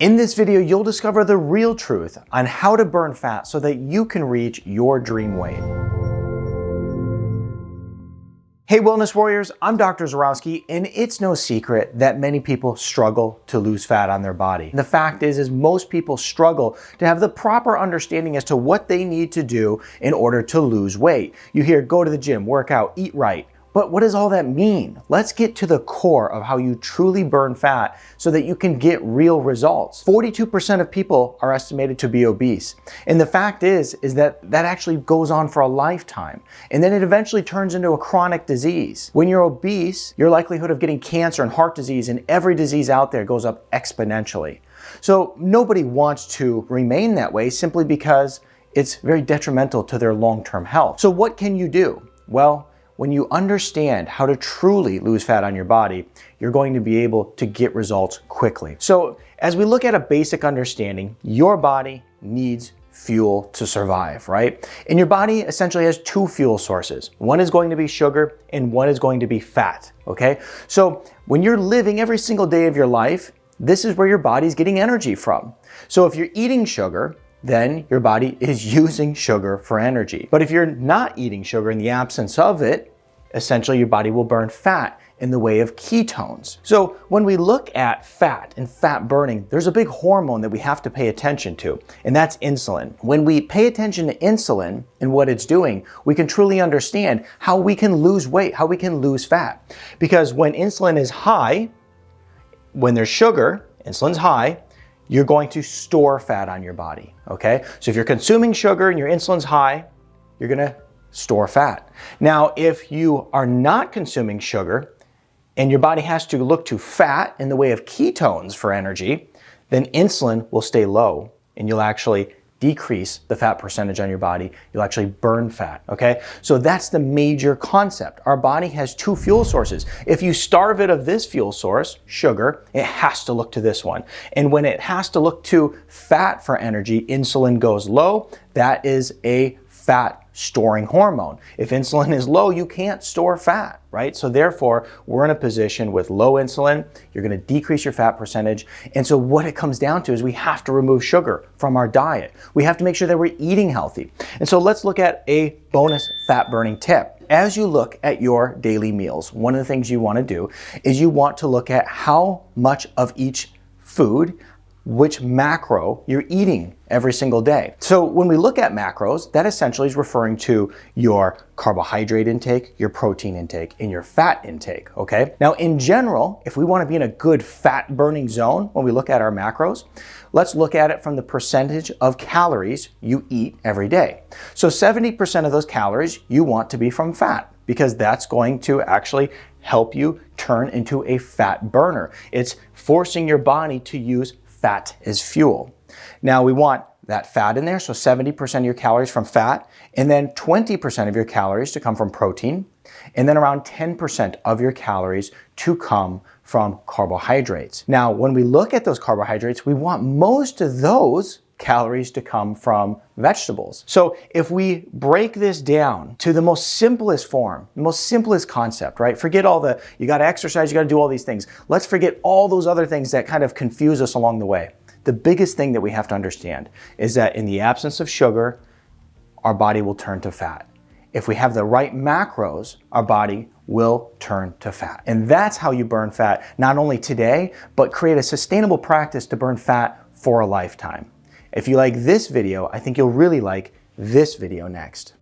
In this video, you'll discover the real truth on how to burn fat so that you can reach your dream weight. Hey Wellness Warriors, I'm Dr. Zyrowski, and it's no secret that many people struggle to lose fat on their body. The fact is most people struggle to have the proper understanding as to what they need to do in order to lose weight. You hear go to the gym, work out, eat right. But what does all that mean? Let's get to the core of how you truly burn fat so that you can get real results. 42% of people are estimated to be obese. And the fact is that actually goes on for a lifetime. And then it eventually turns into a chronic disease. When you're obese, your likelihood of getting cancer and heart disease and every disease out there goes up exponentially. So nobody wants to remain that way simply because it's very detrimental to their long-term health. So what can you do? Well, when you understand how to truly lose fat on your body, you're going to be able to get results quickly. So as we look at a basic understanding, your body needs fuel to survive, right? And your body essentially has two fuel sources. One is going to be sugar and one is going to be fat, okay? So when you're living every single day of your life, this is where your body's getting energy from. So if you're eating sugar, then your body is using sugar for energy. But if you're not eating sugar in the absence of it, essentially your body will burn fat in the way of ketones. So when we look at fat and fat burning, there's a big hormone that we have to pay attention to, and that's insulin. When we pay attention to insulin and what it's doing, we can truly understand how we can lose weight, how we can lose fat. Because when insulin is high, when there's sugar, insulin's high, you're going to store fat on your body, okay? So if you're consuming sugar and your insulin's high, you're gonna store fat. Now, if you are not consuming sugar and your body has to look to fat in the way of ketones for energy, then insulin will stay low and you'll actually decrease the fat percentage on your body. You'll actually burn fat, okay? So that's the major concept. Our body has two fuel sources. If you starve it of this fuel source, sugar, it has to look to this one. And when it has to look to fat for energy, insulin goes low. That is a fat storing hormone. If insulin is low, you can't store fat, right? So therefore, we're in a position with low insulin, you're gonna decrease your fat percentage. And so what it comes down to is we have to remove sugar from our diet. We have to make sure that we're eating healthy. And so let's look at a bonus fat burning tip. As you look at your daily meals, one of the things you wanna do is you want to look at how much of each food, which macro you're eating every single day. So when we look at macros, that essentially is referring to your carbohydrate intake, your protein intake, and your fat intake, okay? Now in general, if we wanna be in a good fat burning zone when we look at our macros, let's look at it from the percentage of calories you eat every day. So 70% of those calories you want to be from fat, because that's going to actually help you turn into a fat burner. It's forcing your body to use fat as fuel. Now we want that fat in there, so 70% of your calories from fat, and then 20% of your calories to come from protein, and then around 10% of your calories to come from carbohydrates. Now, when we look at those carbohydrates, we want most of those calories to come from vegetables. So if we break this down to the most simplest form, the most simplest concept, right? Forget all the, you gotta exercise, you gotta do all these things. Let's forget all those other things that kind of confuse us along the way. The biggest thing that we have to understand is that in the absence of sugar, our body will turn to fat. If we have the right macros, our body will turn to fat. And that's how you burn fat, not only today, but create a sustainable practice to burn fat for a lifetime. If you like this video, I think you'll really like this video next.